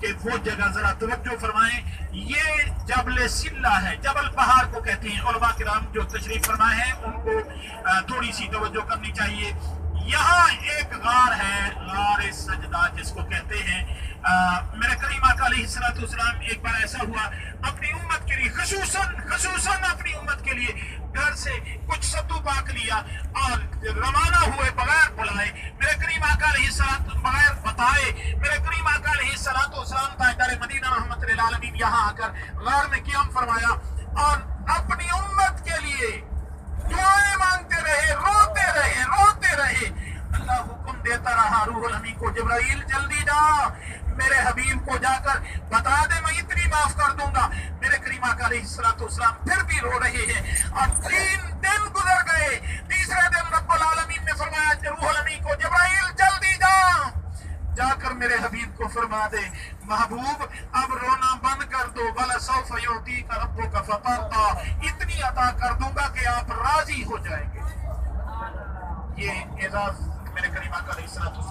کہ وہ جگہ ذرا توجہ فرمائیں، یہ جبل سلہ ہے، جبل پہاڑ کو کہتے ہیں۔ علماء کرام جو تشریف فرمائے ہیں ان کو تھوڑی سی توجہ کرنی چاہیے۔ یہاں ایک غار ہے، غار سجدہ جس کو کہتے ہیں۔ میرے کریم آقا علیہ السلام ایک بار ایسا ہوا، اپنی امت کے لیے خصوصاً اپنی امت کے لیے گھر سے کچھ سدو پاک لیا اور روانہ ہوئے بغیر بلائے، میرے کریم آقا علیہ السلام بغیر بتائے، میرے کریم آقا علیہ السلام تاجدار مدینہ رحمت للعالمین یہاں آ کر غار میں قیام فرمایا اور اپنی امت کے لیے دعائیں مانگتے رہے، روتے رہے۔ اللہ حکم دیتا رہا روح الامین کو، جبرائیل جلدی جا، میرے حبیب کو جا کر بتا دے میں اتنی معاف کر دوں گا۔ میرے کریم آقا علیہ السلام پھر بھی رو رہے ہیں اور 3 دن گزر گئے۔ تیسرے دن رب العالمین نے فرمایا روح الامین کو، جبرائیل جلدی جا کر میرے حبیب کو فرما دے محبوب اب رونا بند کر دو، وَلَسَوْفَ يُعْطِيكَ رَبُّكَ فَتَرْضَىٰ، اتنی عطا کر دوں گا کہ آپ راضی ہو جائیں گے۔ یہ اعزاز میرے کریم آقا علیہ السلام